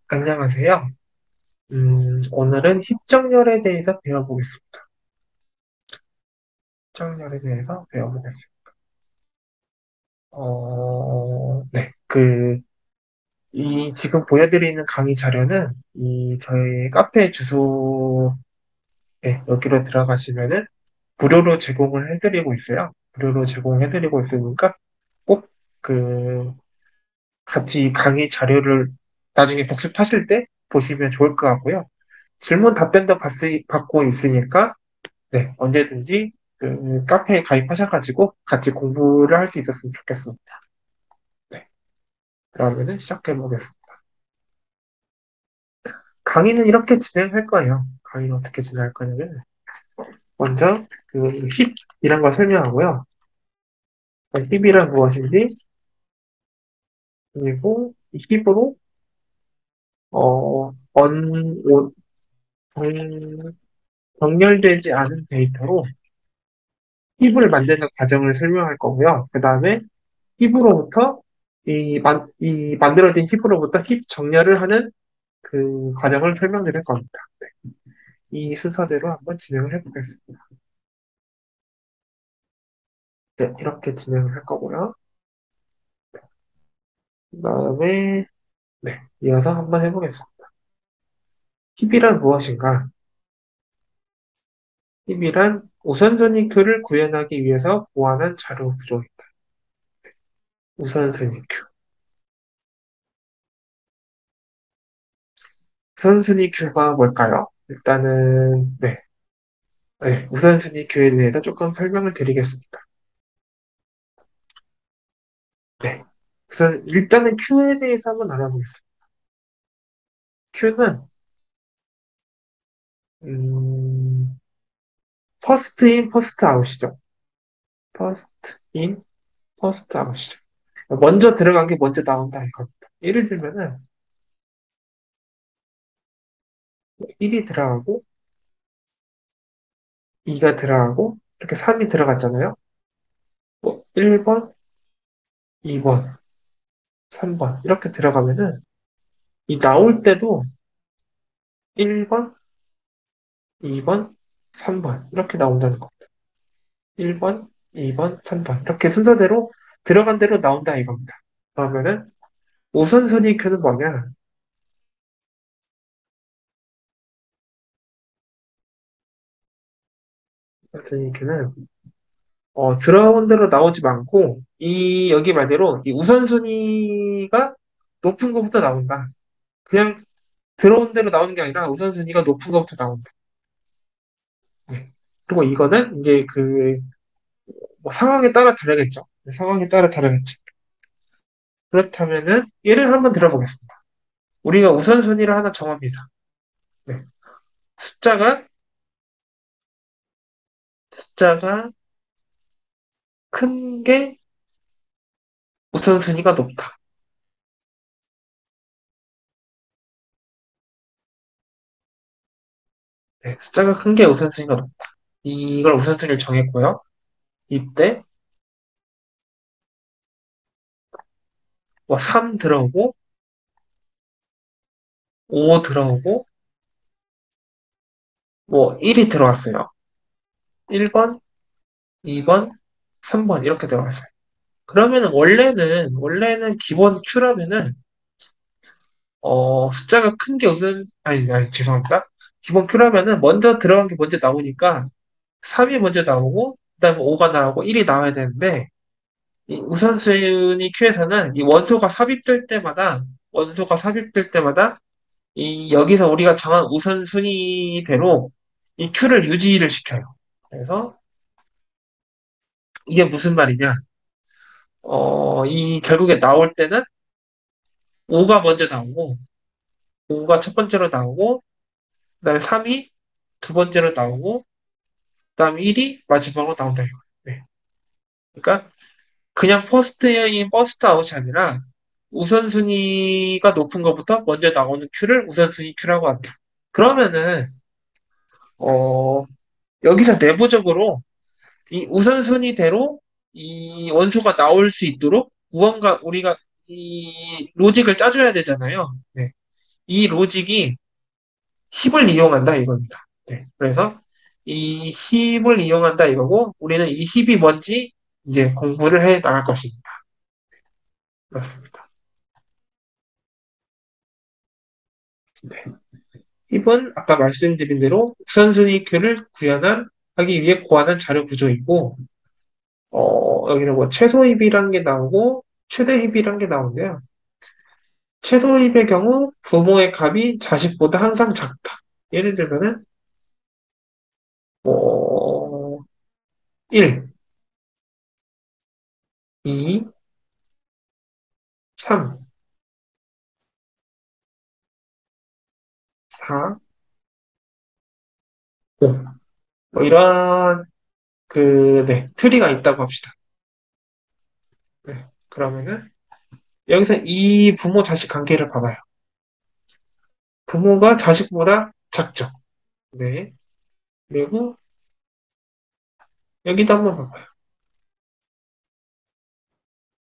안녕하세요. 오늘은 힙정렬에 대해서 배워보겠습니다. 힙정렬에 대해서 배워보겠습니다. 네. 지금 보여드리는 강의 자료는 저희 카페 주소에 여기로 들어가시면은 무료로 제공을 해드리고 있어요. 무료로 제공해드리고 있으니까 꼭 그, 같이 강의 자료를 나중에 복습하실 때 보시면 좋을 것 같고요. 질문 답변도 받고 있으니까 네, 언제든지 카페에 가입하셔가지고 같이 공부를 할 수 있었으면 좋겠습니다. 네, 그러면은 시작해보겠습니다. 강의는 이렇게 진행할 거예요. 강의는 어떻게 진행할 거냐면, 먼저 힙이란 걸 설명하고요. 힙이란 무엇인지, 그리고 이 힙으로, 어, 언, 오, 정- 정렬되지 않은 데이터로 힙을 만드는 과정을 설명할 거고요. 그 다음에 힙으로부터 이 만들어진 힙으로부터 힙 정렬을 하는 그 과정을 설명드릴 겁니다. 이 순서대로 한번 진행을 해보겠습니다. 네, 이렇게 진행을 할 거고요. 그 다음에, 네, 이어서 한번 해보겠습니다. 힙이란 무엇인가? 힙이란 우선순위 큐를 구현하기 위해서 보완한 자료 구조입니다. 우선순위 큐. 우선순위 큐가 뭘까요? 일단은, 우선순위 큐에 대해서 조금 설명을 드리겠습니다. 네. 일단은 큐에 대해서 한번 알아보겠습니다. 큐는, 음, 퍼스트 인, 퍼스트 아웃이죠. 퍼스트 인, 퍼스트 아웃이죠. 먼저 들어간 게 먼저 나온다 이겁니다. 예를 들면은 1이 들어가고 2가 들어가고 이렇게 3이 들어갔잖아요. 뭐 1번, 2번, 3번 이렇게 들어가면은 이 나올 때도 1번, 2번, 3번 이렇게 나온다는 겁니다. 1번, 2번, 3번 이렇게 순서대로 들어간 대로 나온다 이겁니다. 그러면은 우선순위 큐는 뭐냐? 우선순위 큐는 들어온 대로 나오지 않고, 여기 말대로, 이 우선순위가 높은 것부터 나온다. 그냥 들어온 대로 나오는 게 아니라 우선순위가 높은 것부터 나온다. 네. 그리고 이거는 이제 뭐 상황에 따라 다르겠죠. 네, 상황에 따라 다르겠죠. 그렇다면은, 예를 한번 들어보겠습니다. 우리가 우선순위를 하나 정합니다. 네. 숫자가, 숫자가 큰 게 우선순위가 높다. 네. 숫자가 큰 게 우선순위가 높다. 이걸 우선순위를 정했고요. 이때, 뭐, 3 들어오고, 5 들어오고, 뭐, 1이 들어왔어요. 1번, 2번, 3번, 이렇게 들어갔어요. 그러면은, 원래는 기본 큐라면은, 숫자가 큰 게 우선, 아니, 죄송합니다. 기본 큐라면은, 먼저 들어간 게 먼저 나오니까, 3이 먼저 나오고, 그 다음에 5가 나오고, 1이 나와야 되는데, 이 우선순위 큐에서는 이 원소가 삽입될 때마다, 여기서 우리가 정한 우선순위대로 이 큐를 유지를 시켜요. 그래서, 이게 무슨 말이냐? 결국에 나올 때는 5가 먼저 나오고, 5가 첫 번째로 나오고, 그다음에 3이 두 번째로 나오고, 그다음에 1이 마지막으로 나온다 이거예요. 네. 그러니까 그냥 퍼스트인 퍼스트 아웃이 아니라 우선순위가 높은 것부터 먼저 나오는 큐를 우선순위 큐라고 한다. 그러면은 어, 여기서 내부적으로 이 우선순위대로 이 원소가 나올 수 있도록 무언가 우리가 이 로직을 짜줘야 되잖아요. 네. 이 로직이 힙을 이용한다 이겁니다. 네. 그래서 이 힙을 이용한다 이거고 우리는 이 힙이 뭔지 이제 공부를 해 나갈 것입니다. 그렇습니다. 네. 힙은 아까 말씀드린 대로 우선순위 큐를 구현하기 위해 고안한 자료 구조이고 여기는 뭐 최소 힙이란 게 나오고 최대 힙이란 게 나오는데요. 최소 힙의 경우 부모의 값이 자식보다 항상 작다. 예를 들면은 뭐 1, 2, 3, 4, 5. 뭐 이런 네, 트리가 있다고 합시다. 네, 그러면은 여기서 이 부모 자식 관계를 봐봐요. 부모가 자식보다 작죠. 네. 그리고 여기도 한번 봐봐요.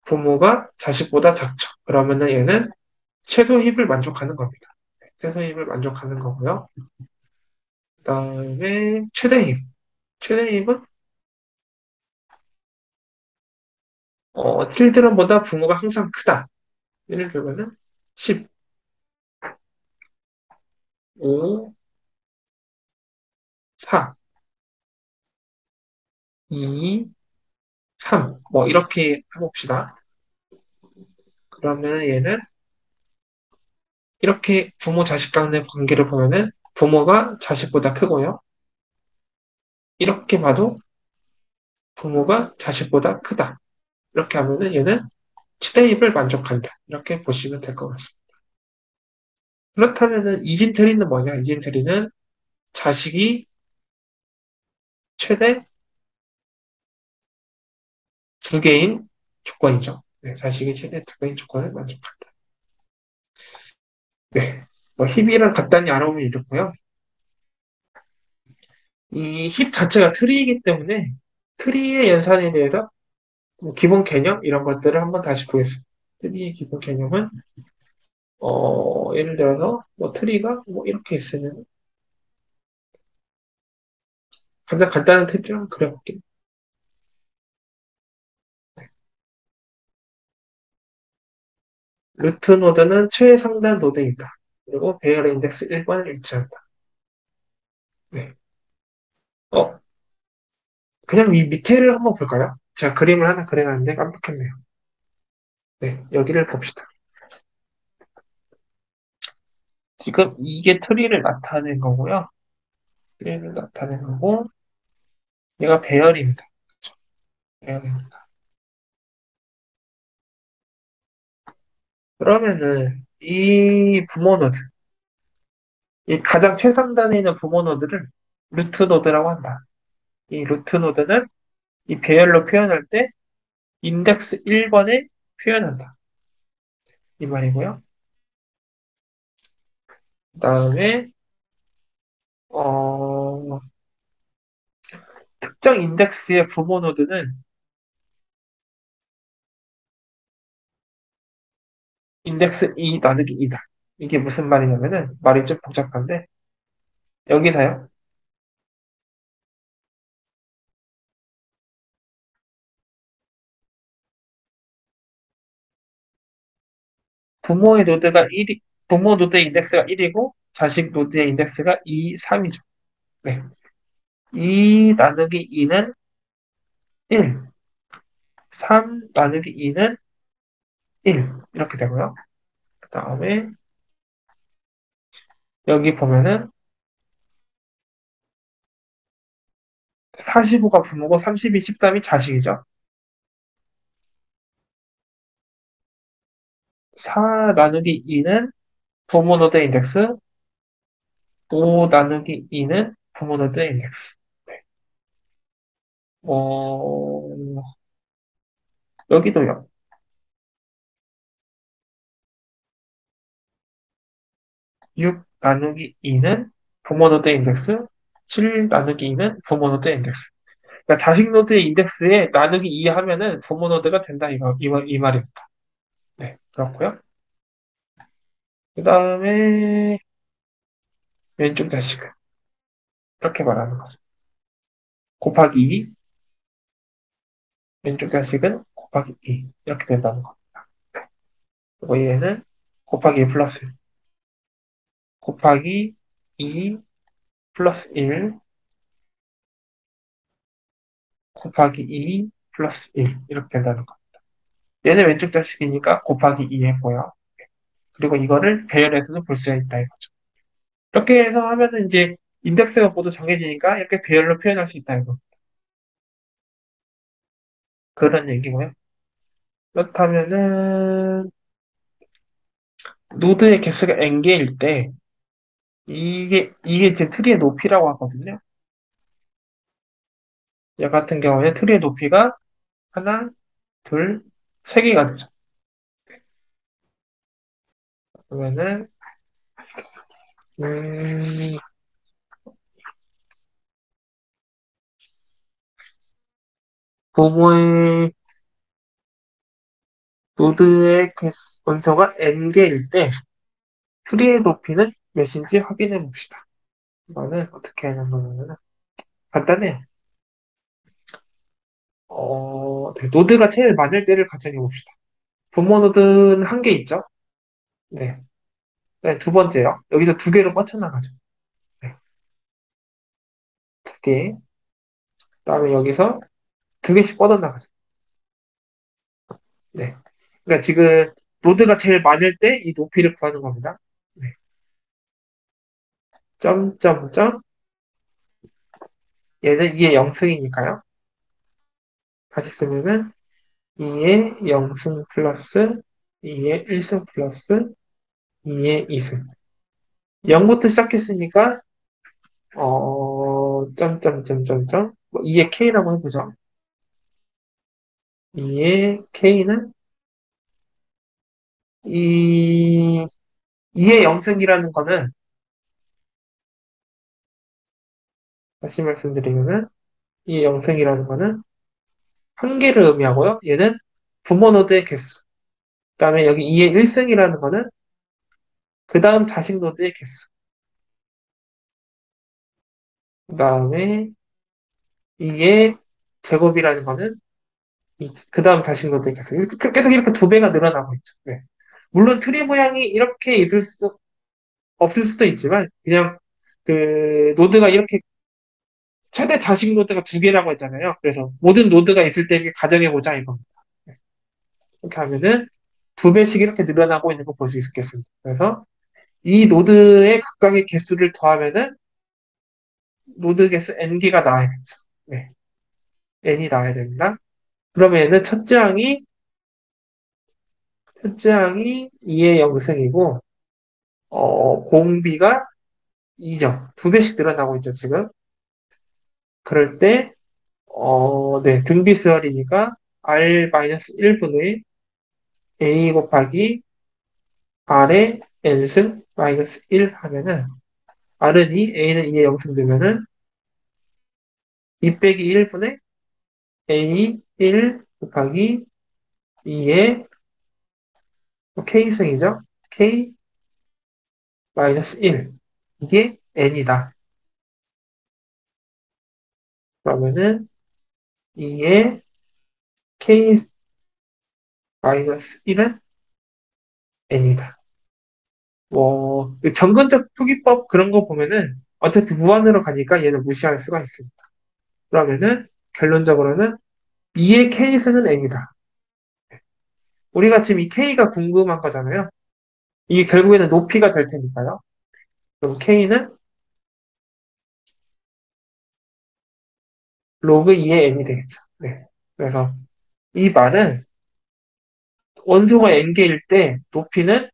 부모가 자식보다 작죠. 그러면은 얘는 최소 힙을 만족하는 겁니다. 네, 최소 힙을 만족하는 거고요. 그다음에 최대 힙. 최대 힙은 칠드런보다 부모가 항상 크다. 예를 들면은 10, 5, 4, 2, 3. 뭐 이렇게 해봅시다. 그러면 얘는 이렇게 부모 자식 간의 관계를 보면은 부모가 자식보다 크고요. 이렇게 봐도 부모가 자식보다 크다. 이렇게 하면은 얘는 치대입을 만족한다. 이렇게 보시면 될 것 같습니다. 그렇다면은 이진트리는 뭐냐? 이진트리는 자식이 최대 두 개인 조건이죠. 네, 자식이 최대 두 개인 조건을 만족한다. 네. 뭐 힙이랑 간단히 알아보면 이렇고요. 이 힙 자체가 트리이기 때문에 트리의 연산에 대해서 뭐 기본 개념 이런 것들을 한번 다시 보겠습니다. 트리의 기본 개념은 예를 들어서 뭐 트리가 뭐 이렇게 있으면 가장 간단한 트리를 한번 그려볼게요. 루트 노드는 최상단 노드이다. 그리고 배열 인덱스 1번을 일치한다. 네. 어, 그냥 이 밑에를 한번 볼까요? 제가 그림을 하나 그려놨는데 깜빡했네요. 네, 여기를 봅시다. 지금 이게 트리를 나타낸 거고요. 트리를 나타낸 거고, 얘가 배열입니다. 배열입니다. 그러면은 이 부모 노드, 이 가장 최상단에 있는 부모 노드를 루트 노드라고 한다. 이 루트 노드는 이 배열로 표현할 때 인덱스 1번에 표현한다. 이 말이고요. 그 다음에 어, 특정 인덱스의 부모 노드는 인덱스 2 나누기 2다. 이게 무슨 말이냐면은 말이 좀 복잡한데 여기서요. 부모의 노드가 1이 부모 노드의 인덱스가 1이고 자식 노드의 인덱스가 2, 3이죠. 네. 2 나누기 2는 1, 3 나누기 2는 1 이렇게 되고요. 그 다음에 여기 보면은 45가 부모고 32, 13이 자식이죠. 4 나누기 2는 부모 노드 인덱스, 5 나누기 2는 부모 노드 인덱스. 네. 어, 여기도요. 6 나누기 2는 부모 노드 인덱스, 7 나누기 2는 부모 노드 인덱스. 그러니까 자식 노드의 인덱스에 나누기 2 하면은 부모 노드가 된다 이 말입니다. 네, 그렇고요. 그 다음에 왼쪽 자식은 이렇게 말하는 거죠. 곱하기 2, 왼쪽 자식은 곱하기 2 이렇게 된다는 거. 그리고 얘는 곱하기 2 플러스 1, 곱하기 2 플러스 1, 곱하기 2 플러스 1 이렇게 된다는 거. 얘는 왼쪽 자식이니까 곱하기 2 했고요. 그리고 이거를 배열해서도 볼 수 있다 이거죠. 이렇게 해서 하면은 이제 인덱스가 모두 정해지니까 이렇게 배열로 표현할 수 있다 이거. 그런 얘기고요. 그렇다면은 노드의 개수가 n개일 때 이게 제 트리의 높이라고 하거든요. 얘 같은 경우에 트리의 높이가 하나, 둘, 세 개가 되죠. 그러면은 음, 부모의 노드의 원소가 n개일 때 트리의 높이는 몇인지 확인해 봅시다. 이거는 어떻게 하냐면 간단해요. 네, 노드가 제일 많을 때를 가정해 봅시다. 부모 노드는 한 개 있죠? 네. 네, 두 번째요. 여기서 두 개로 뻗쳐나가죠. 네, 두 개. 그다음에 여기서 두 개씩 뻗어나가죠. 네. 그러니까 지금 노드가 제일 많을 때 이 높이를 구하는 겁니다. 네. 점점점 얘는 2의 0승이니까요. 다시 쓰면은 2의 0승 플러스 2의 1승 플러스 2의 2승. 0부터 시작했으니까 점점점점점 2의 k라고 해보죠. 2의 k는 이 2의 0승이라는 거는 다시 말씀드리면은 이 0승이라는 거는 한 개를 의미하고요. 얘는 부모 노드의 개수. 그다음에 여기 2의 1승이라는 거는 그 다음 자식 노드의 개수. 그다음에 2의 제곱이라는 거는 그 다음 자식 노드의 개수. 계속 이렇게 두 배가 늘어나고 있죠. 네. 물론 트리 모양이 이렇게 있을 수 없을 수도 있지만 그냥 그 노드가 이렇게 최대 자식 노드가 두 개라고 했잖아요. 그래서 모든 노드가 있을 때 이렇게 가정해보자 이겁니다. 네. 이렇게 하면은 두 배씩 이렇게 늘어나고 있는 거 볼 수 있겠습니다. 그래서 이 노드의 각각의 개수를 더하면은 노드 개수 n개가 나와야겠죠. 네, n이 나와야 됩니다. 그러면은 첫째 항이 2의 0승이고 공비가 2죠. 두 배씩 늘어나고 있죠, 지금. 그럴 때 네, 등비수열이니까 r-1분의 a 곱하기 r의 n승 마이너스 1 하면은 r은 2, a는 2의 0승 되면은 2 빼기 1분의 a 1 곱하기 2의 k승이죠. k 마이너스 1 이게 n이다. 그러면은 2의 k 마이너스 1은 n이다. 점근적 표기법 그런 거 보면은 어차피 무한으로 가니까 얘는 무시할 수가 있습니다. 그러면은 결론적으로는 2의 k승은 n이다. 우리가 지금 이 k가 궁금한 거잖아요. 이게 결국에는 높이가 될 테니까요. 그럼 k는 로그 2의 n이 되겠죠. 네. 그래서 이 말은 원소가 n개일 때 높이는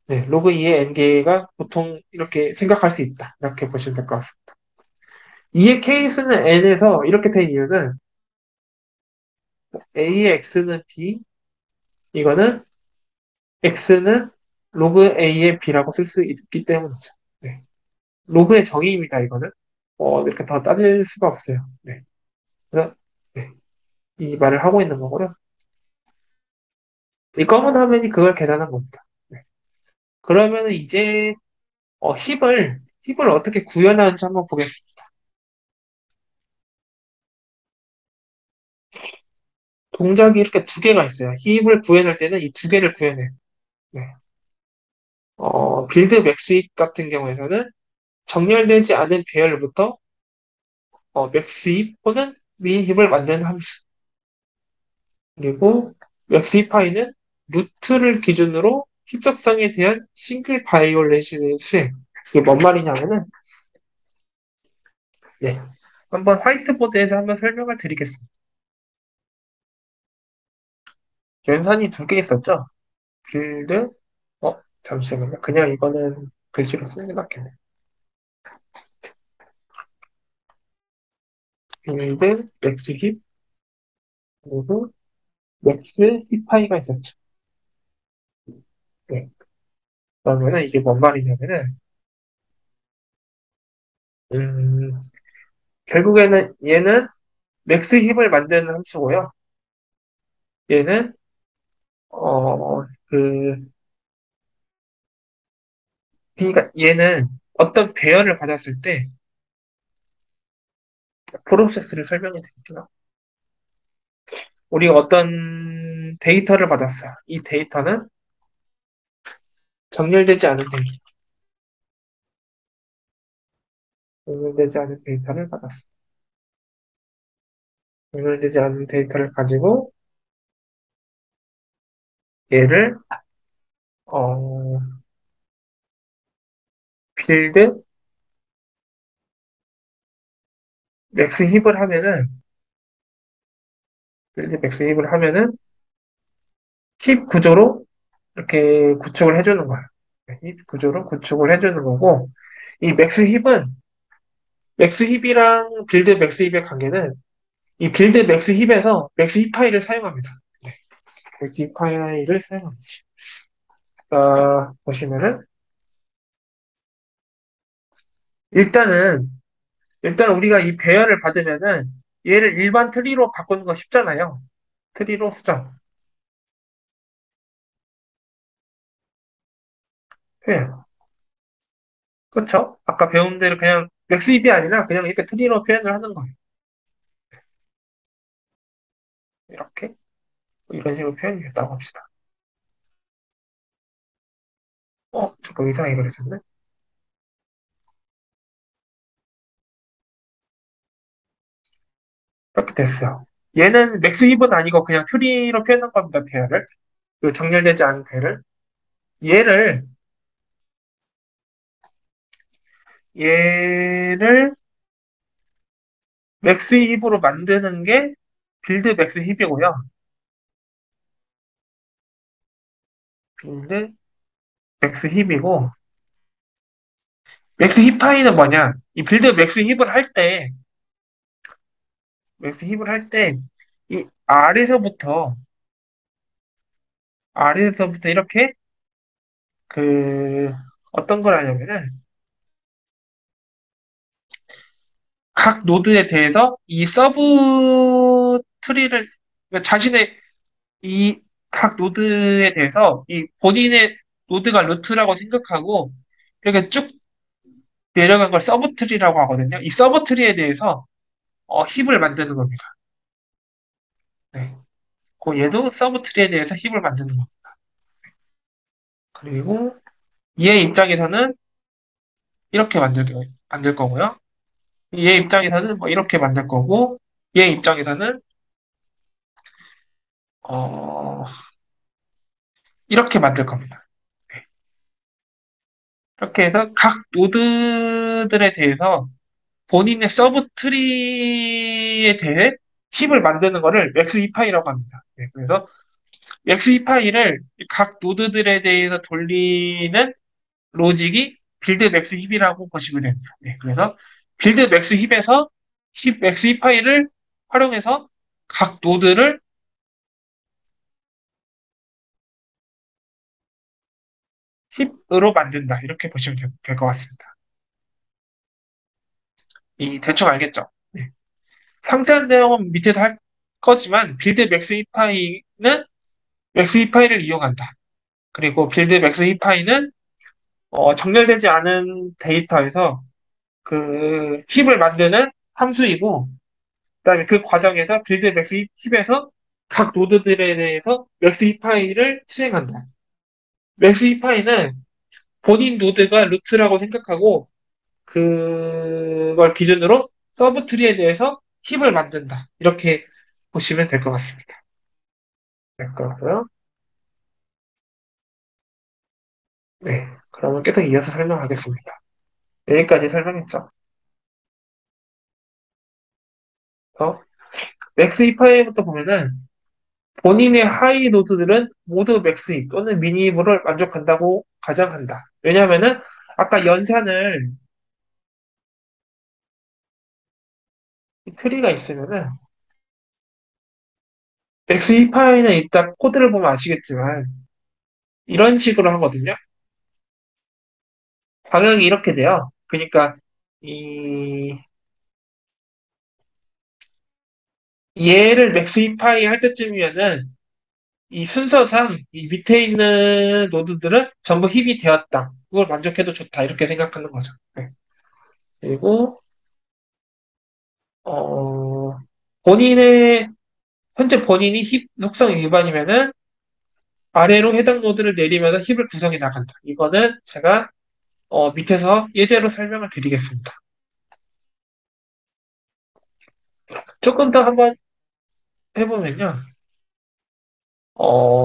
네, 로그 2의 n개가 보통 이렇게 생각할 수 있다. 이렇게 보시면 될 것 같습니다. 2의 k수는 n에서 이렇게 된 이유는 a의 x는 b, 이거는 x는 로그 a의 b라고 쓸 수 있기 때문이죠. 네. 로그의 정의입니다, 이거는. 이렇게 더 따질 수가 없어요. 네. 그래서 네, 이 말을 하고 있는 거고요. 이 검은 화면이 그걸 계산한 겁니다. 네. 그러면 이제 힙을 어떻게 구현하는지 한번 보겠습니다. 동작이 이렇게 두 개가 있어요. 힙을 구현할 때는 이 두 개를 구현해요. 네. 빌드 맥스힙 같은 경우에서는 정렬되지 않은 배열부터 맥스힙 또는 미인힙을 만드는 함수. 그리고 맥스힙파이는 루트를 기준으로 힙속성에 대한 싱글 바이올레이션을 수행. 이게 뭔 말이냐면은, 네. 한번 화이트보드에서 한번 설명을 드리겠습니다. 연산이 두 개 있었죠? 빌드, 잠시만요. 그냥 이거는 글씨로 쓰는 게 낫겠네. 빌드, 맥스 힙, 그리고 맥스 힙파이가 있었죠. 네. 그러면은 이게 뭔 말이냐면은, 음, 결국에는 얘는 맥스 힙을 만드는 함수고요. 얘는, 그, 그러니까 얘는 어떤 배열을 받았을 때 프로세스를 설명해 드릴게요. 우리가 어떤 데이터를 받았어요. 이 데이터는 정렬되지 않은 데이터, 정렬되지 않은 데이터를 받았어. 정렬되지 않은 데이터를 가지고 얘를 어, 빌드 맥스 힙을 하면은 빌드 맥스 힙을 하면은 힙 구조로 이렇게 구축을 해주는 거예요. 힙 구조로 구축을 해주는 거고 이 맥스 힙은 맥스 힙이랑 빌드 맥스 힙의 관계는 이 빌드 맥스 힙에서 맥스 힙 파일을 사용합니다. 네, 맥스 힙 파일을 사용합니다. 보시면은 일단은 일단 우리가 이 배열을 받으면은 얘를 일반 트리로 바꾸는 거 쉽잖아요. 트리로 수정. 표현. 그렇죠? 아까 배운 대로 그냥 맥스 힙이 아니라 그냥 이렇게 트리로 표현을 하는 거예요. 이렇게 이런 식으로 표현이 됐다고 합시다. 조금 이상하게 그랬었네. 이렇게 됐어요. 얘는 맥스 힙은 아니고 그냥 트리로 표현한 겁니다. 배열을. 그 정렬되지 않은 배를. 얘를 얘를 맥스 힙으로 만드는 게 빌드 맥스 힙이고요. 빌드 맥스 힙이고 맥스 힙 파이는 뭐냐? 이 빌드 맥스 힙을 할 때, 맥스 힙을 할 때, 이 아래에서부터 이렇게, 그, 어떤 걸 하냐면은, 각 노드에 대해서 이 서브 트리를, 그러니까 자신의 이 각 노드에 대해서 이 본인의 노드가 루트라고 생각하고, 이렇게 쭉 내려간 걸 서브 트리라고 하거든요. 이 서브 트리에 대해서, 힙을 만드는 겁니다. 네. 얘도 서브 트리에 대해서 힙을 만드는 겁니다. 그리고, 얘 입장에서는 이렇게 만들 거고요. 얘 입장에서는 뭐 이렇게 만들 거고, 얘 입장에서는, 어, 이렇게 만들 겁니다. 네. 이렇게 해서 각 노드들에 대해서 본인의 서브 트리에 대해 팁을 만드는 거를 맥스 이 파이라고 합니다. 네, 그래서 맥스 이 파이를 각 노드들에 대해서 돌리는 로직이 빌드 맥스 힙이라고 보시면 됩니다. 네, 그래서 빌드 맥스 힙에서 힙 맥스 힙 파일을 활용해서 각 노드를 힙으로 만든다. 이렇게 보시면 될 것 같습니다. 이 대충 알겠죠? 네. 상세한 내용은 밑에서 할 거지만 빌드 맥스 힙 파이는 맥스 힙 파일을 이용한다. 그리고 빌드 맥스 힙 파이는 정렬되지 않은 데이터에서 그 힙을 만드는 함수이고, 그다음에 그 과정에서 빌드 맥스 힙에서 각 노드들에 대해서 맥스 힙 파일을 실행한다. 맥스 힙 파일은 본인 노드가 루트라고 생각하고 그걸 기준으로 서브 트리에 대해서 힙을 만든다. 이렇게 보시면 될 것 같습니다. 될 것 같고요. 네. 그러면 계속 이어서 설명하겠습니다. 여기까지 설명했죠. 맥스 힙 파일부터 보면은 본인의 하위 노드들은 모두 맥스입 또는 미니입으로 만족한다고 가정한다. 왜냐하면은 아까 연산을 트리가 있으면은 맥스입 파일은 이따 코드를 보면 아시겠지만 이런 식으로 하거든요. 방향이 이렇게 돼요. 그러니까 이 얘를 맥스입 파일 할 때쯤이면은 이 순서상 이 밑에 있는 노드들은 전부 힙이 되었다. 그걸 만족해도 좋다. 이렇게 생각하는 거죠. 네. 그리고 어, 본인의 현재 본인이 힙 속성 위반이면은 아래로 해당 노드를 내리면서 힙을 구성해 나간다. 이거는 제가 밑에서 예제로 설명을 드리겠습니다. 조금 더 한번 해보면요.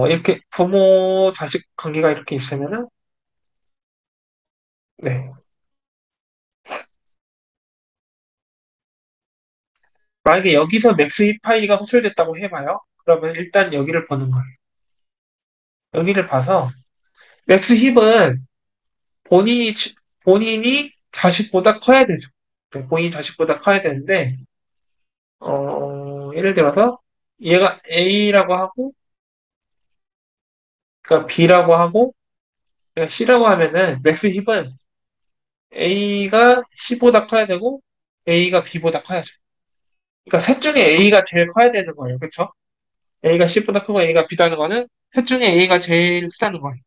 이렇게 부모 자식 관계가 이렇게 있으면은 네. 만약에 여기서 맥스 힙 파이가 호출됐다고 해봐요. 그러면 일단 여기를 보는 거예요. 여기를 봐서 맥스 힙은 본인이 본인이 자식보다 커야 되죠. 네, 본인이 자식보다 커야 되는데 예를 들어서 얘가 A라고 하고, 그러니까 B라고 하고, 얘가 C라고 하면은 맥스 힙은 A가 C보다 커야 되고, A가 B보다 커야죠. 그러니까 셋 중에 A가 제일 커야 되는 거예요. 그렇죠? A가 C보다 크고 A가 B다는 거는 셋 중에 A가 제일 크다는 거예요.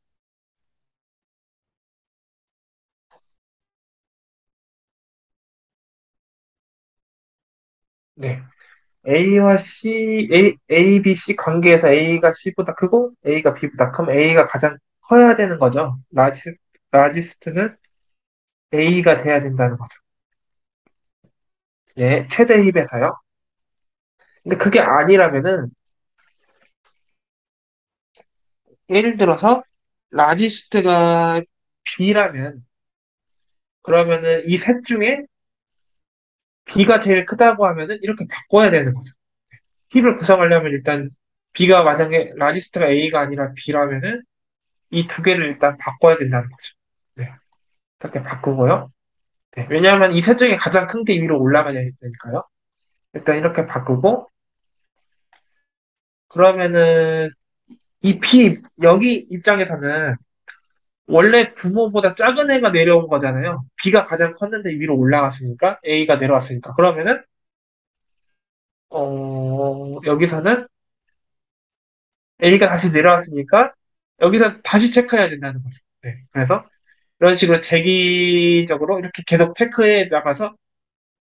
네. A와 C, A, B, C 관계에서 A가 C보다 크고 A가 B보다 크면 A가 가장 커야 되는 거죠. 라지스트는 A가 돼야 된다는 거죠. 네, 최대 힙에서요. 근데 그게 아니라면은, 예를 들어서, 라지스트가 B라면, 그러면은 이 셋 중에 B가 제일 크다고 하면은 이렇게 바꿔야 되는 거죠. 힙을 구성하려면 일단 B가 만약에 라지스트가 A가 아니라 B라면은 이 두 개를 일단 바꿔야 된다는 거죠. 네, 이렇게 바꾸고요. 네, 왜냐하면 이 셋 중에 가장 큰 게 위로 올라가야 되니까요. 일단 이렇게 바꾸고, 그러면은 이 B, 여기 입장에서는 원래 부모보다 작은 애가 내려온 거잖아요. B가 가장 컸는데 위로 올라갔으니까 A가 내려왔으니까. 그러면은 여기서는 A가 다시 내려왔으니까 여기서 다시 체크해야 된다는 거죠. 네. 그래서 이런 식으로 재기적으로 이렇게 계속 체크해 나가서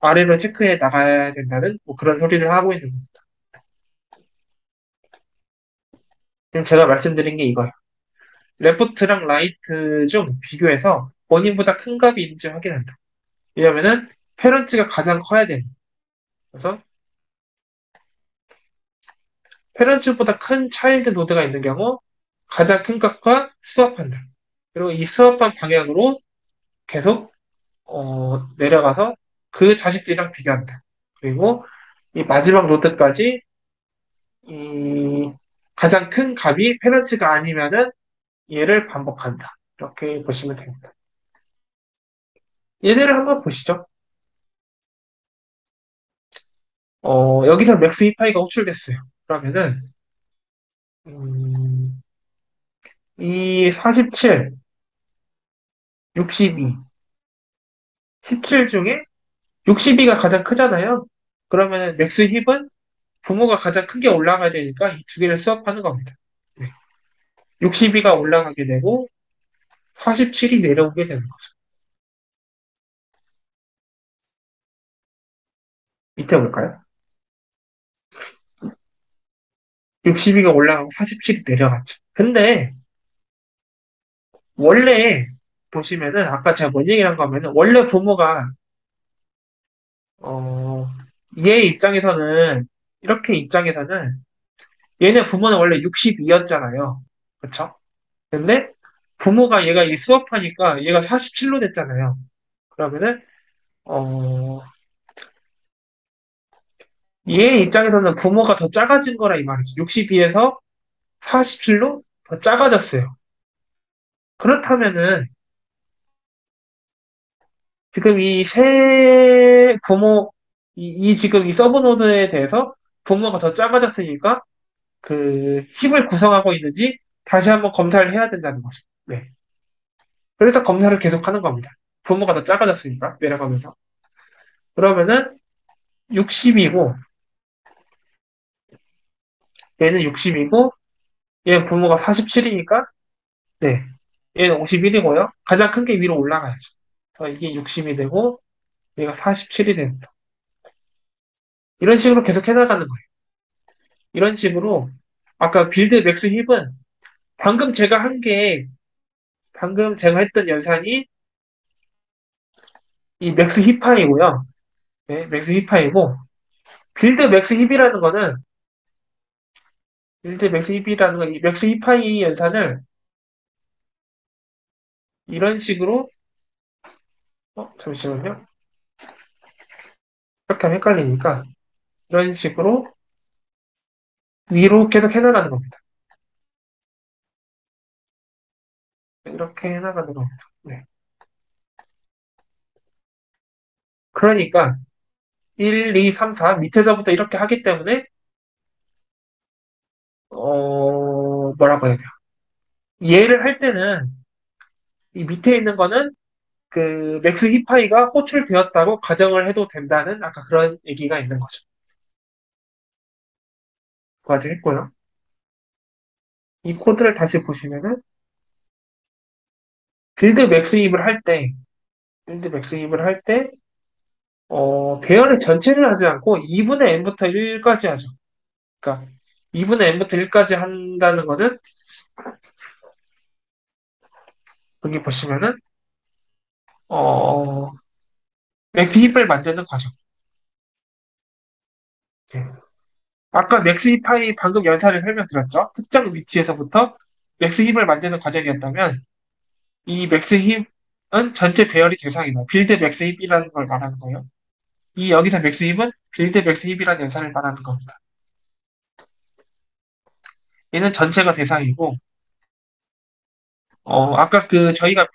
아래로 체크해 나가야 된다는 뭐 그런 소리를 하고 있는 겁니다. 지금 제가 말씀드린 게 이거예요. 레프트랑 라이트 중 비교해서 본인보다 큰 값이 있는지 확인한다. 왜냐면은 페런츠가 가장 커야 됩니다. 그래서 페런츠보다 큰 차일드 노드가 있는 경우 가장 큰 값과 스왑한다. 그리고 이 스왑한 방향으로 계속 내려가서 그 자식들이랑 비교한다. 그리고 이 마지막 노드까지 이 가장 큰 값이 페런츠가 아니면은 얘를 반복한다. 이렇게 보시면 됩니다. 예제를 한번 보시죠. 여기서 맥스 히파이가 호출됐어요. 그러면은 음, 이 47, 62, 17 중에 62가 가장 크잖아요. 그러면 맥스 힙은 부모가 가장 큰 게 올라가야 되니까 이 두 개를 수합하는 겁니다. 네. 62가 올라가게 되고 47이 내려오게 되는 거죠. 밑에 볼까요? 62가 올라가고 47이 내려갔죠. 근데 원래 보시면은 아까 제가 뭔 얘기를 한 거면은 원래 부모가 어, 얘 입장에서는 이렇게 입장에서는 얘네 부모는 원래 62였잖아요. 그쵸? 근데 부모가 얘가 이 수업하니까 얘가 47로 됐잖아요. 그러면은 어, 얘 입장에서는 부모가 더 작아진 거라 이 말이죠. 62에서 47로 더 작아졌어요. 그렇다면은 지금 이 세 부모 이 지금 이 서브노드에 대해서 부모가 더 작아졌으니까 그 힙을 구성하고 있는지 다시 한번 검사를 해야 된다는 거죠. 네. 그래서 검사를 계속하는 겁니다. 부모가 더 작아졌으니까 내려가면서. 그러면은 60이고 얘는 60이고 얘는 부모가 47이니까 네. 얘는 51이고요. 가장 큰 게 위로 올라가야죠. 그래서 이게 60이 되고 얘가 47이 됩니다. 이런 식으로 계속 해나가는 거예요. 이런 식으로 아까 빌드 맥스 힙은 방금 제가 한 게 방금 제가 했던 연산이 이 맥스 힙파이고요. 네, 맥스 힙파이고 빌드 맥스 힙이라는 거는 빌드 맥스 힙이라는 건 이 맥스 힙파이 연산을 이런 식으로 잠시만요. 이렇게 하면 헷갈리니까 이런 식으로 위로 계속 해나가는 겁니다. 이렇게 해나가는 겁니다. 네. 그러니까 1, 2, 3, 4 밑에서부터 이렇게 하기 때문에 뭐라고 해야 돼요? 이해를 할 때는 이 밑에 있는 거는 그 맥스 히파이가 호출되었다고 가정을 해도 된다는 아까 그런 얘기가 있는 거죠. 그까지 했고요. 이 코드를 다시 보시면은 빌드 맥스 힙을 할 때, 빌드 맥스 힙을 할 때, 배열의 전체를 하지 않고 2분의 n부터 1까지 하죠. 그러니까 2분의 n부터 1까지 한다는 거는 여기 보시면은 어, 맥스 힙을 만드는 과정. 예. 아까 맥스 힙파이 방금 연산을 설명드렸죠. 특정 위치에서부터 맥스 힙을 만드는 과정이었다면 이 맥스 힙은 전체 배열이 대상이다. 빌드 맥스 힙이라는 걸 말하는 거예요. 이 여기서 맥스 힙은 빌드 맥스 힙이라는 연산을 말하는 겁니다. 얘는 전체가 대상이고 아까 그 저희가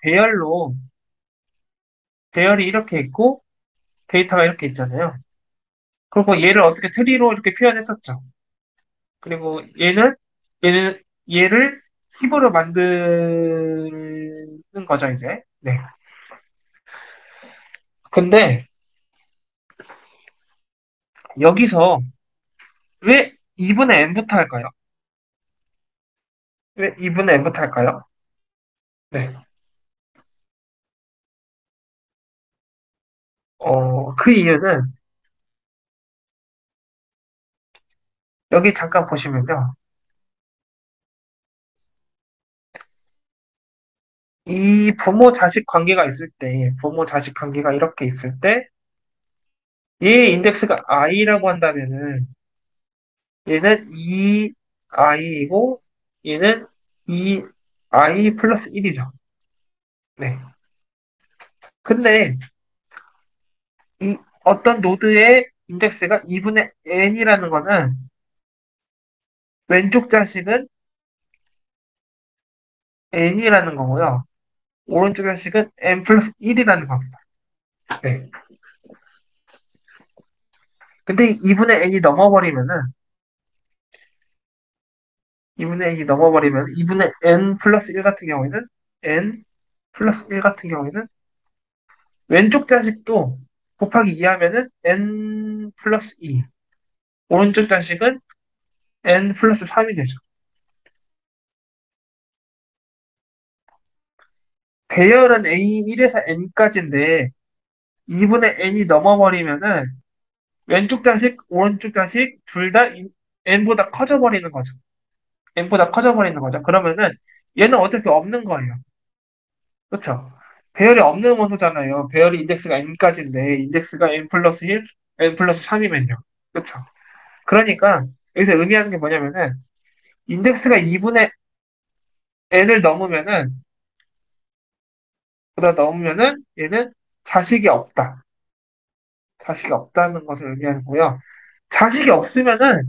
배열이 이렇게 있고 데이터가 이렇게 있잖아요. 그리고 얘를 어떻게 트리로 이렇게 표현했었죠. 그리고 얘는 얘를 힙으로 만드는 거죠, 이제. 네. 근데 여기서 왜 2분의 n부터 할까요? 왜 2분의 n부터 할까요? 네. 그 이유는 여기 잠깐 보시면요. 이 부모-자식 관계가 있을 때, 부모-자식 관계가 이렇게 있을 때, 얘의 인덱스가 i라고 한다면은, 얘는 2i이고, 얘는 2i 플러스 1이죠. 네. 근데, 이 어떤 노드의 인덱스가 2분의 n이라는 거는, 왼쪽 자식은 n이라는 거고요. 오른쪽 자식은 n 플러스 1이라는 겁니다. 네. 근데 2분의 n이 넘어버리면은, 2분의 n이 넘어버리면 2분의 n 플러스 1 같은 경우에는 n 플러스 1 같은 경우에는 왼쪽 자식도 곱하기 2 하면은 n 플러스 2 오른쪽 자식은 n 플러스 3이 되죠. 대열은 A1에서 N까지인데 2분의 N이 넘어버리면은 왼쪽 자식, 오른쪽 자식 둘 다 N보다 커져버리는 거죠. N보다 커져버리는 거죠. 그러면은 얘는 어차피 없는 거예요. 그렇죠? 배열이 없는 원소잖아요. 배열이 인덱스가 N까지인데 인덱스가 N 플러스 1, N 플러스 3이면요. 그렇죠? 그러니까 여기서 의미하는 게 뭐냐면은 인덱스가 2분의 N을 넘으면은 얘는 자식이 없다. 자식이 없다는 것을 의미하는 거고요. 자식이 없으면은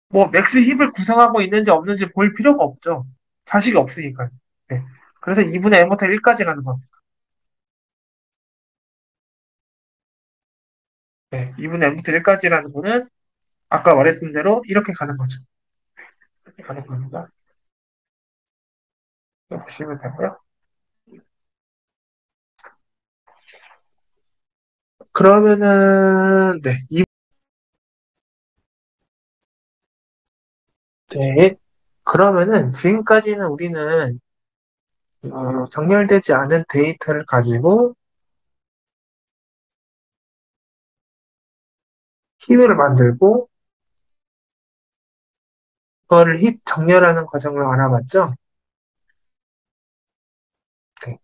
뭐 맥스 힙을 구성하고 있는지 없는지 볼 필요가 없죠. 자식이 없으니까. 네. 그래서 2분의 n부터 1까지 가는 겁니다. 네. 2분의 n부터 1까지라는 거는 아까 말했던 대로 이렇게 가는 거죠. 이렇게 가는 겁니다. 이렇게 보시면 되고요. 그러면은 네. 네. 그러면은 지금까지는 우리는 정렬되지 않은 데이터를 가지고 힙을 만들고 그거를 힙 정렬하는 과정을 알아봤죠? 네.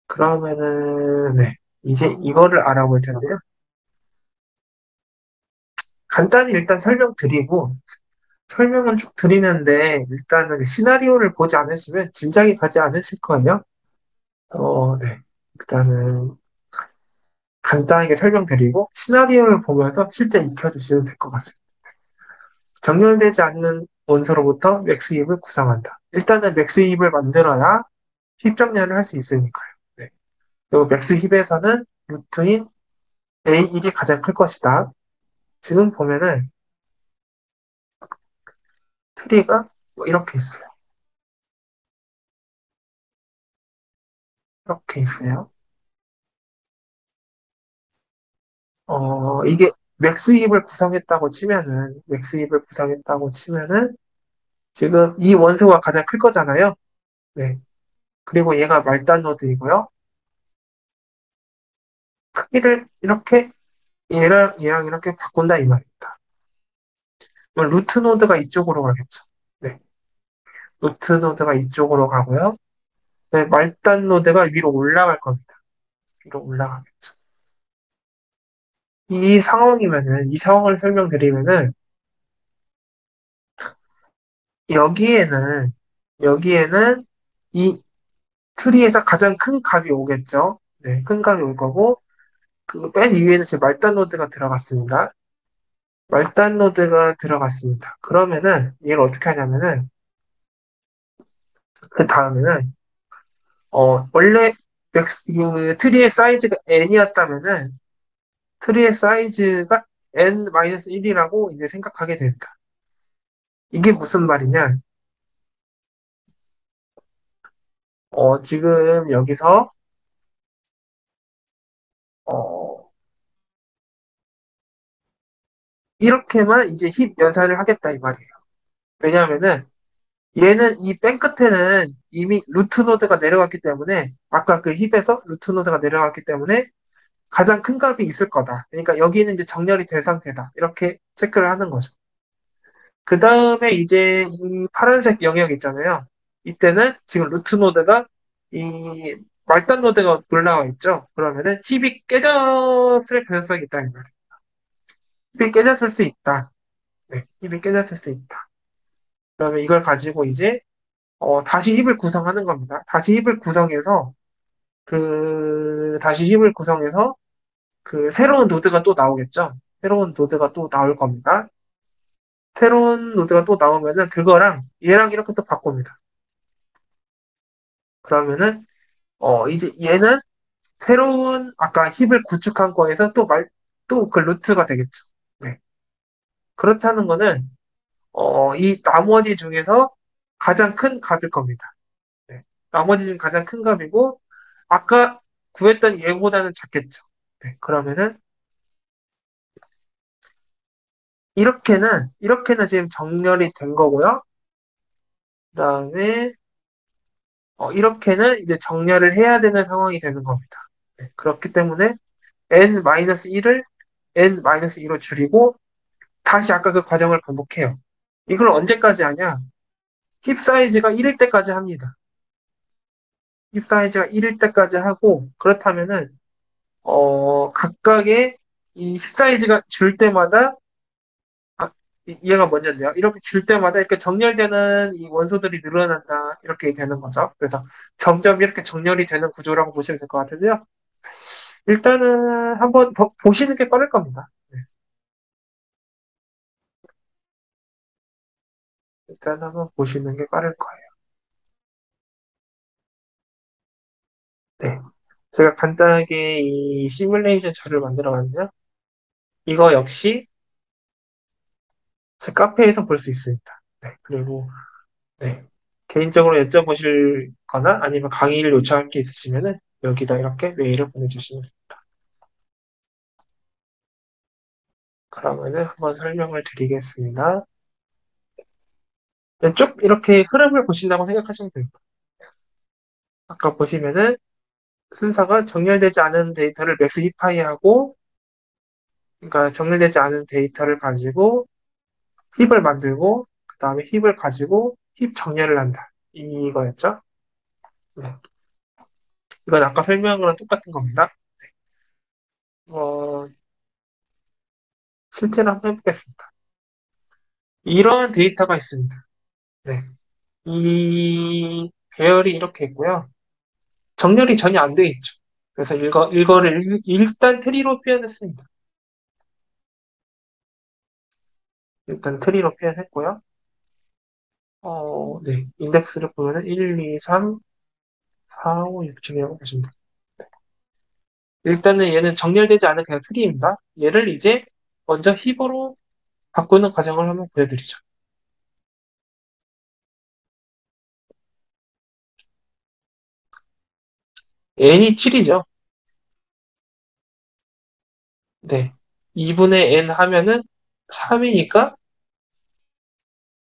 그러면은 네. 이제 이거를 알아볼 텐데요. 간단히 일단 설명드리고 설명은 쭉 드리는데 일단은 시나리오를 보지 않으시면 짐작이 가지 않으실 거예요. 네. 일단은 간단하게 설명드리고 시나리오를 보면서 실제 익혀주시면 될 것 같습니다. 정렬되지 않는 원소로부터 맥스힙을 구성한다. 일단은 맥스힙을 만들어야 힙 정렬을 할 수 있으니까요. 네. 그리고 맥스힙에서는 루트인 A1이 가장 클 것이다. 지금 보면은 트리가 뭐 이렇게 있어요. 이렇게 있어요. 이게 맥스힙을 구성했다고 치면은, 지금 이 원소가 가장 클 거잖아요. 네. 그리고 얘가 말단 노드이고요. 크기를 이렇게, 얘랑 이렇게 바꾼다 이 말입니다. 그럼 루트 노드가 이쪽으로 가겠죠. 네. 루트 노드가 이쪽으로 가고요. 네, 말단 노드가 위로 올라갈 겁니다. 위로 올라가겠죠. 이 상황을 설명드리면은, 여기에는, 여기에는 이 트리에서 가장 큰 값이 오겠죠. 네, 큰 값이 올 거고, 그 맨 위에는 지금 말단 노드가 들어갔습니다. 말단 노드가 들어갔습니다. 그러면은 얘를 어떻게 하냐면은 그 다음에는 원래 그 트리의 사이즈가 n이었다면은 트리의 사이즈가 n-1이라고 이제 생각하게 됩니다. 이게 무슨 말이냐? 지금 여기서 어, 이렇게만 이제 힙 연산을 하겠다 이 말이에요. 왜냐하면은 얘는 이 맨 끝에는 이미 루트 노드가 내려갔기 때문에 아까 그 힙에서 루트 노드가 내려갔기 때문에 가장 큰 값이 있을 거다. 그러니까 여기는 이제 정렬이 될 상태다. 이렇게 체크를 하는 거죠. 그 다음에 이제 이 파란색 영역 있잖아요. 이때는 지금 루트 노드가 이 말단 노드가 올라와 있죠. 그러면은 힙이 깨졌을 가능성이 있다. 이 말이에요. 힙이 깨졌을 수 있다. 네, 힙이 깨졌을 수 있다. 그러면 이걸 가지고 이제 다시 힙을 구성하는 겁니다. 다시 힙을 구성해서 그 새로운 노드가 또 나오겠죠. 새로운 노드가 또 나올 겁니다. 새로운 노드가 또 나오면은 그거랑 얘랑 이렇게 또 바꿉니다. 그러면은 이제 얘는 새로운 아까 힙을 구축한 거에서 또 그 루트가 되겠죠. 네. 그렇다는 거는 이 나머지 중에서 가장 큰 값일 겁니다. 네. 나머지 중 가장 큰 값이고 아까 구했던 얘보다는 작겠죠. 네. 그러면은 이렇게는 지금 정렬이 된 거고요. 그다음에 이렇게는 이제 정렬을 해야 되는 상황이 되는 겁니다. 네, 그렇기 때문에 n-1을 n-2로 줄이고 다시 아까 그 과정을 반복해요. 이걸 언제까지 하냐? 힙 사이즈가 1일 때까지 합니다. 힙 사이즈가 1일 때까지 하고 그렇다면은 각각의 이 힙 사이즈가 줄 때마다 아, 이해가 먼저인데요. 이렇게 줄 때마다 이렇게 정렬되는 이 원소들이 늘어난다 이렇게 되는 거죠. 그래서 점점 이렇게 정렬이 되는 구조라고 보시면 될 것 같은데요. 일단은 한번 보시는 게 빠를 겁니다. 네, 일단 한번 보시는 게 빠를 거예요. 네. 제가 간단하게 이 시뮬레이션 자료를 만들어 봤는데요. 이거 역시 제 카페에서 볼 수 있습니다. 네. 그리고, 네. 개인적으로 여쭤보실 거나 아니면 강의를 요청할 게 있으시면은 여기다 이렇게 메일을 보내주시면 됩니다. 그러면은 한번 설명을 드리겠습니다. 네, 쭉 이렇게 흐름을 보신다고 생각하시면 됩니다. 아까 보시면은 순서가 정렬되지 않은 데이터를 맥스 힙하이하고, 그러니까 정렬되지 않은 데이터를 가지고 힙을 만들고 그 다음에 힙을 가지고 힙 정렬을 한다. 이거였죠. 네. 이건 아까 설명한 거랑 똑같은 겁니다. 어, 실제로 한번 해보겠습니다. 이런 데이터가 있습니다. 네. 이 배열이 이렇게 있고요. 정렬이 전혀 안 되어 있죠. 그래서 이거를 일단 트리로 표현했습니다. 일단 트리로 표현했고요. 네. 인덱스를 보면은 1, 2, 3, 4, 5, 6, 7이라고 보시면 됩니다. 일단은 얘는 정렬되지 않은 그냥 트리입니다. 얘를 이제 먼저 힙으로 바꾸는 과정을 한번 보여드리죠. n이 7이죠. 네. 2분의 n 하면은 3이니까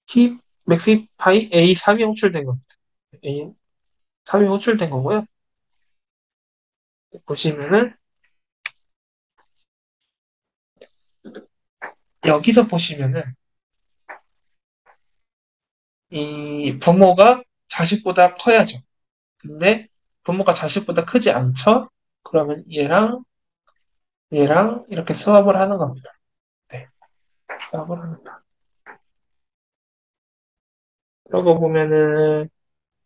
힙 맥시 파이 a 3이 호출된 겁니다. a 3이 호출된 거고요. 보시면은 여기서 보시면은 이 부모가 자식보다 커야죠. 근데 부모가 자식보다 크지 않죠? 그러면 얘랑 이렇게 수업을 하는 겁니다. 네. 수업을 합니다. 그러고 보면은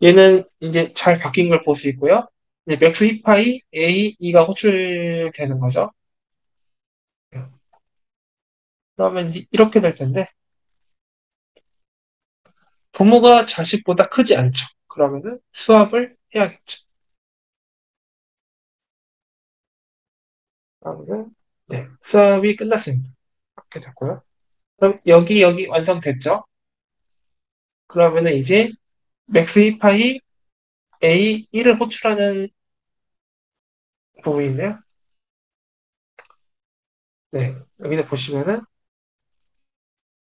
얘는 이제 잘 바뀐 걸 볼 수 있고요. 이제 맥스 힙파이 A, E가 호출되는 거죠. 그러면 이제 이렇게 될 텐데 부모가 자식보다 크지 않죠. 그러면은 수합을 해야겠죠. 그러면은 네, 수합이 끝났습니다. 이렇게 됐고요. 그럼 여기 완성됐죠? 그러면은 이제 맥스 힙파이 A 1을 호출하는 부분인데요. 네, 여기서 보시면은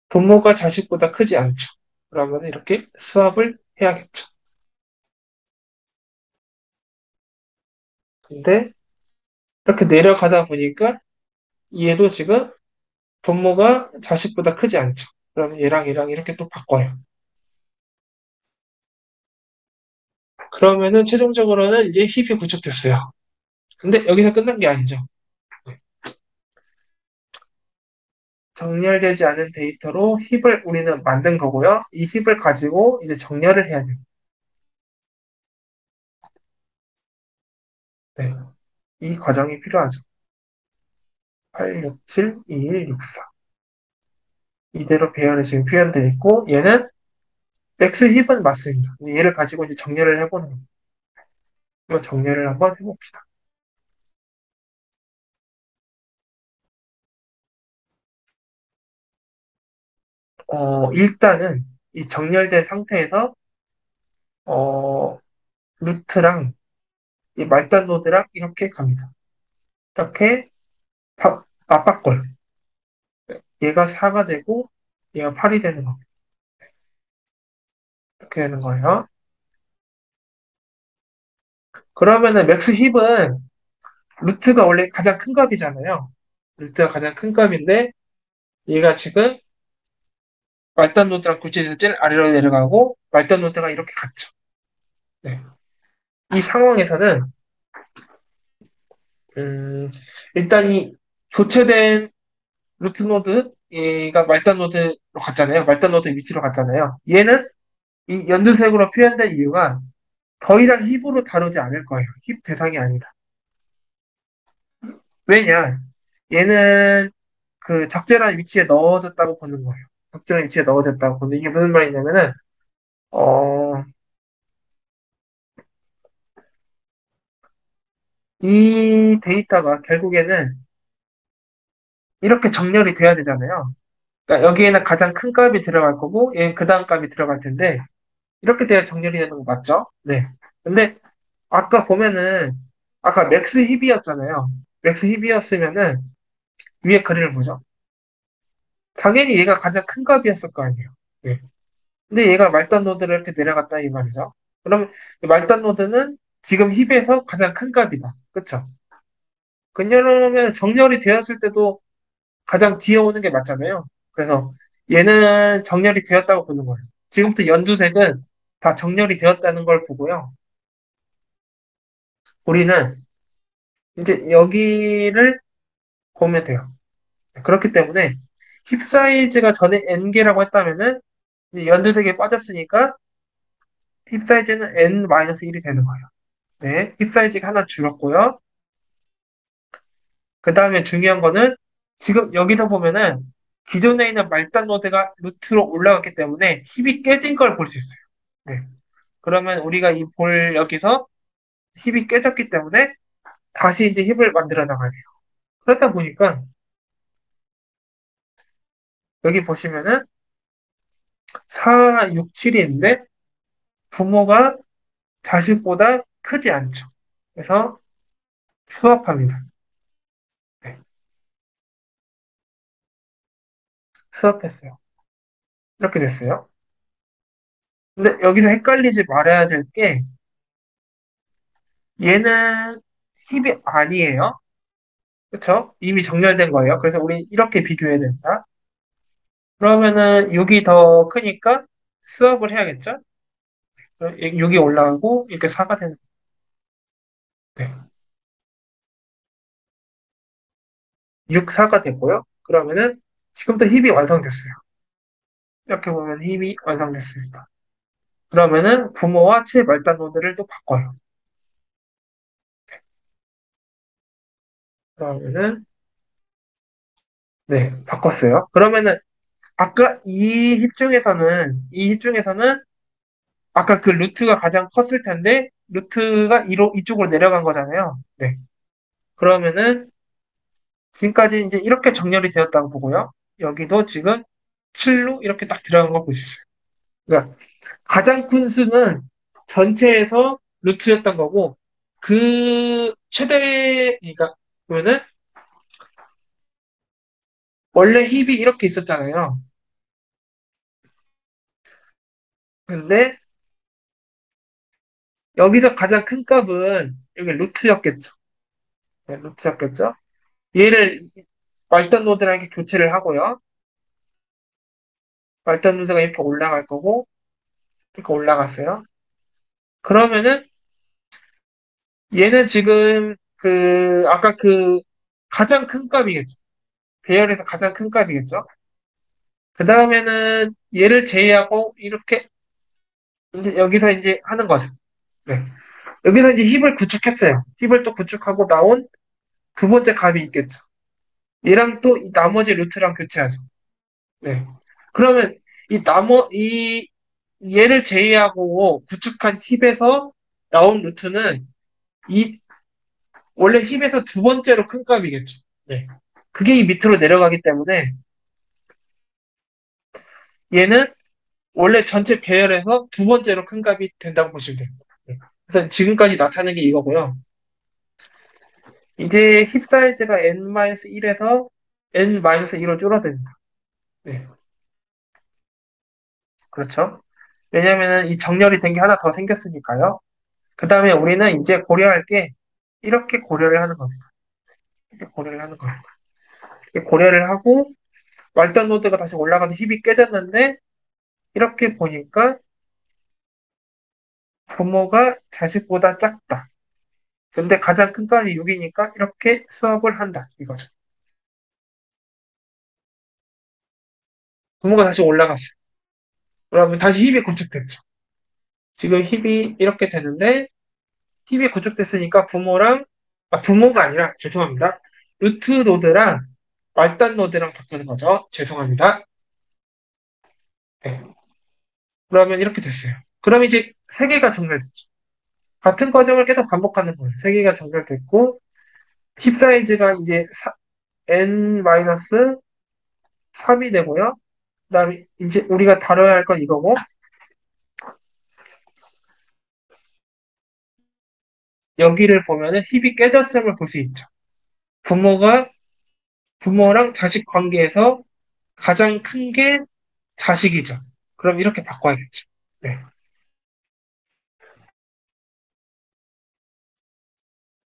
부모가 자식보다 크지 않죠. 그러면 이렇게 수합을 해야겠죠. 근데 이렇게 내려가다 보니까 얘도 지금 부모가 자식보다 크지 않죠. 그러면 얘랑 이렇게 또 바꿔요. 그러면은 최종적으로는 이제 힙이 구축됐어요. 근데 여기서 끝난 게 아니죠. 정렬되지 않은 데이터로 힙을 우리는 만든 거고요. 이 힙을 가지고 이제 정렬을 해야 돼요. 네. 이 과정이 필요하죠. 8, 6, 7, 2, 1, 6, 4. 이대로 배열이 지금 표현되어 있고, 얘는 맥스 힙은 맞습니다. 얘를 가지고 이제 정렬을 해보는 거예요. 이거 정렬을 한번 해봅시다. 일단은 이 정렬된 상태에서, 어, 루트랑 이 말단 노드랑 이렇게 갑니다. 이렇게 맞바꿔요. 얘가 4가 되고, 얘가 8이 되는 거. 이렇게 되는 거예요. 그러면은 맥스 힙은 루트가 원래 가장 큰 값이잖아요. 루트가 가장 큰 값인데 얘가 지금 말단 노드랑 굴지에서 제일 아래로 내려가고 말단 노드가 이렇게 갔죠. 네. 이 상황에서는 음, 일단 이 교체된 루트 노드 얘가 말단 노드로 갔잖아요. 말단 노드 위치로 갔잖아요. 얘는 이 연두색으로 표현된 이유가 더 이상 힙으로 다루지 않을 거예요. 힙 대상이 아니다. 왜냐? 얘는 그 적절한 위치에 넣어졌다고 보는 거예요. 적절한 위치에 넣어졌다고 보는 이게 무슨 말이냐면은 어, 이 데이터가 결국에는 이렇게 정렬이 돼야 되잖아요. 그러니까 여기에는 가장 큰 값이 들어갈 거고 얘는 그 다음 값이 들어갈 텐데 이렇게 돼야 정렬이 되는 거 맞죠? 네. 근데 아까 보면은 아까 맥스 힙이었잖아요. 맥스 힙이었으면은 위에 그림을 보죠. 당연히 얘가 가장 큰 값이었을 거 아니에요. 네. 근데 얘가 말단 노드를 이렇게 내려갔다 이 말이죠. 그럼 이 말단 노드는 지금 힙에서 가장 큰 값이다. 그쵸? 그러면 정렬이 되었을 때도 가장 뒤에 오는 게 맞잖아요. 그래서 얘는 정렬이 되었다고 보는 거예요. 지금부터 연두색은 다 정렬이 되었다는 걸 보고요. 우리는 이제 여기를 보면 돼요. 그렇기 때문에 힙 사이즈가 전에 n개라고 했다면은 이제 연두색에 빠졌으니까 힙 사이즈는 n-1이 되는 거예요. 네, 힙 사이즈가 하나 줄었고요. 그 다음에 중요한 거는 지금 여기서 보면은 기존에 있는 말단 노드가 루트로 올라갔기 때문에 힙이 깨진 걸 볼 수 있어요. 네. 그러면 우리가 이 볼 여기서 힙이 깨졌기 때문에 다시 이제 힙을 만들어 나가야 돼요. 그러다 보니까 여기 보시면은 4, 6, 7이 있는데 부모가 자식보다 크지 않죠. 그래서 수합합니다. 네. 수합했어요. 이렇게 됐어요. 근데 여기서 헷갈리지 말아야 될 게 얘는 힙이 아니에요. 그쵸? 이미 정렬된 거예요. 그래서 우리 이렇게 비교해야 된다. 그러면은 6이 더 크니까 수합을 해야겠죠? 6이 올라가고 이렇게 4가 되는 네. 6, 4가 됐고요. 그러면은 지금부터 힙이 완성됐어요. 이렇게 보면 힙이 완성됐습니다. 그러면은 부모와 최말단 노드를 또 바꿔요. 그러면은 네, 바꿨어요. 그러면은 아까 이 힙 중에서는 아까 그 루트가 가장 컸을 텐데 루트가 이쪽으로 내려간 거잖아요. 네. 그러면은 지금까지 이제 이렇게 정렬이 되었다고 보고요. 여기도 지금 7로 이렇게 딱 들어간 거 보시죠. 그러니까 가장 큰 수는 전체에서 루트였던 거고 그 최대 그러니까 그러면은 원래 힙이 이렇게 있었잖아요. 근데 여기서 가장 큰 값은 여기 루트였겠죠. 네, 루트였겠죠. 얘를 말단 노드랑 교체를 하고요. 말단 노드가 이렇게 올라갈 거고 이렇게 올라갔어요. 그러면은 얘는 지금 그 아까 그 가장 큰 값이겠죠. 배열에서 가장 큰 값이겠죠. 그 다음에는 얘를 제외하고 이렇게 이제 여기서 이제 하는 거죠. 네. 여기서 이제 힙을 구축했어요. 힙을 또 구축하고 나온 두 번째 값이 있겠죠. 얘랑 또 이 나머지 루트랑 교체하죠. 네. 그러면 이 얘를 제외하고 구축한 힙에서 나온 루트는 이 원래 힙에서 두 번째로 큰 값이겠죠. 네. 그게 이 밑으로 내려가기 때문에 얘는 원래 전체 배열에서 두 번째로 큰 값이 된다고 보시면 됩니다. 네. 그래서 지금까지 나타낸 게 이거고요. 이제 힙 사이즈가 n-1에서 n-2로 줄어듭니다. 네. 그렇죠. 왜냐면은 이 정렬이 된 게 하나 더 생겼으니까요. 그 다음에 우리는 이제 고려할 게 이렇게 고려를 하는 겁니다. 이렇게 고려를 하는 거예요. 이렇게 고려를 하고 말단 노드가 다시 올라가서 힙이 깨졌는데 이렇게 보니까 부모가 자식보다 작다. 근데 가장 큰 값이 6이니까 이렇게 수업을 한다. 이거죠. 부모가 다시 올라갔어요. 그러면 다시 힙이 구축됐죠. 지금 힙이 이렇게 되는데 힙이 구축됐으니까 부모가 아니라 죄송합니다. 루트 노드랑 말단 노드랑 바꾸는 거죠. 죄송합니다. 네. 그러면 이렇게 됐어요. 그럼 이제 세 개가 정렬됐죠. 같은 과정을 계속 반복하는 거예요. 세 개가 정렬됐고 힙 사이즈가 이제 n-3이 되고요. 그다음에 이제 우리가 다뤄야 할 건 이거고 여기를 보면은 힙이 깨졌음을 볼 수 있죠. 부모가 부모랑 자식 관계에서 가장 큰 게 자식이죠. 그럼 이렇게 바꿔야겠죠. 네.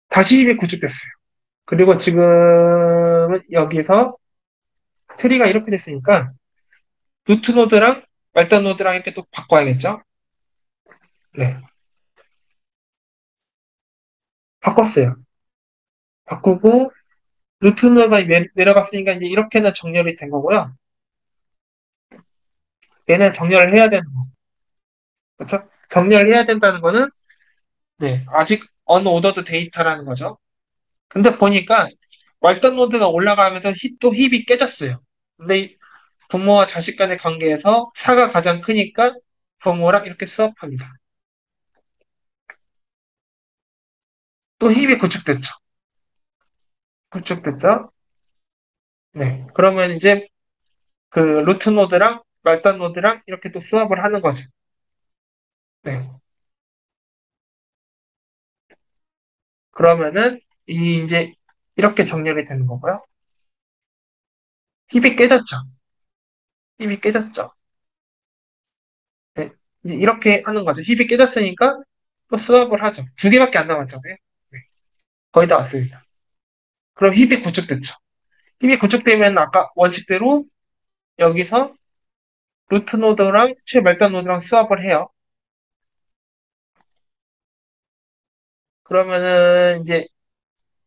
다시 힙이 구축됐어요. 그리고 지금은 여기서 트리가 이렇게 됐으니까 루트 노드랑 말단 노드랑 이렇게 또 바꿔야겠죠. 네. 바꿨어요. 바꾸고 루트 노드가 내려갔으니까 이제 이렇게는 정렬이 된 거고요. 얘는 정렬을 해야 되는 거. 그렇죠? 정렬을 해야 된다는 거는 네, 아직 언오더드 데이터라는 거죠. 근데 보니까 말단 노드가 올라가면서 또 힙이 깨졌어요. 근데 부모와 자식 간의 관계에서 사가 가장 크니까 부모랑 이렇게 수업합니다. 또 힙이 구축됐죠. 구축됐죠? 네. 그러면 이제 그 루트 노드랑 말단 노드랑 이렇게 또 수업을 하는 거죠. 네. 그러면은 이제 이렇게 정렬이 되는 거고요. 힙이 깨졌죠. 힙이 깨졌죠. 네. 이제 이렇게 하는 거죠. 힙이 깨졌으니까 또 수업을 하죠. 두 개밖에 안 남았잖아요. 네. 거의 다 왔습니다. 그럼 힙이 구축됐죠. 힙이 구축되면 아까 원칙대로 여기서 루트 노드랑 최말단 노드랑 수업을 해요. 그러면은 이제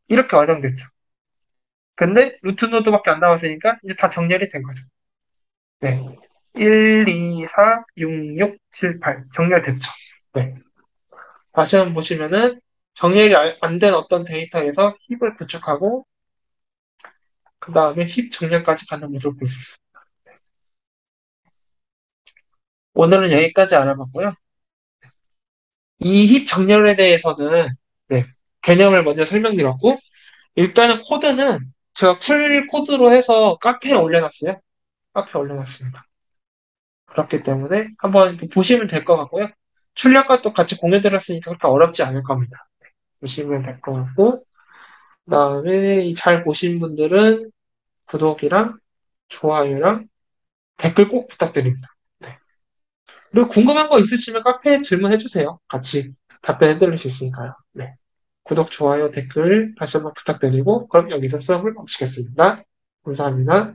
이렇게 완성됐죠. 근데 루트 노드밖에 안 남았으니까 이제 다 정렬이 된 거죠. 네. 1, 2, 4, 6, 6, 7, 8 정렬됐죠. 네. 다시 한번 보시면은 정렬이 안 된 어떤 데이터에서 힙을 구축하고 그 다음에 힙 정렬까지 가는 모습을 볼 수 있어요. 오늘은 여기까지 알아봤고요. 이 힙 정렬에 대해서는 네, 개념을 먼저 설명드렸고 일단은 코드는 제가 풀 코드로 해서 카페에 올려놨어요. 카페에 올려놨습니다. 그렇기 때문에 한번 보시면 될 것 같고요. 출력과 또 같이 공유드렸으니까 그렇게 어렵지 않을 겁니다. 보시면 될 것 같고 그다음에 잘 보신 분들은 구독이랑 좋아요랑 댓글 꼭 부탁드립니다. 네. 그리고 궁금한 거 있으시면 카페에 질문해 주세요. 같이 답변해 드릴 수 있으니까요. 네. 구독, 좋아요, 댓글 다시 한번 부탁드리고 그럼 여기서 수업을 마치겠습니다. 감사합니다.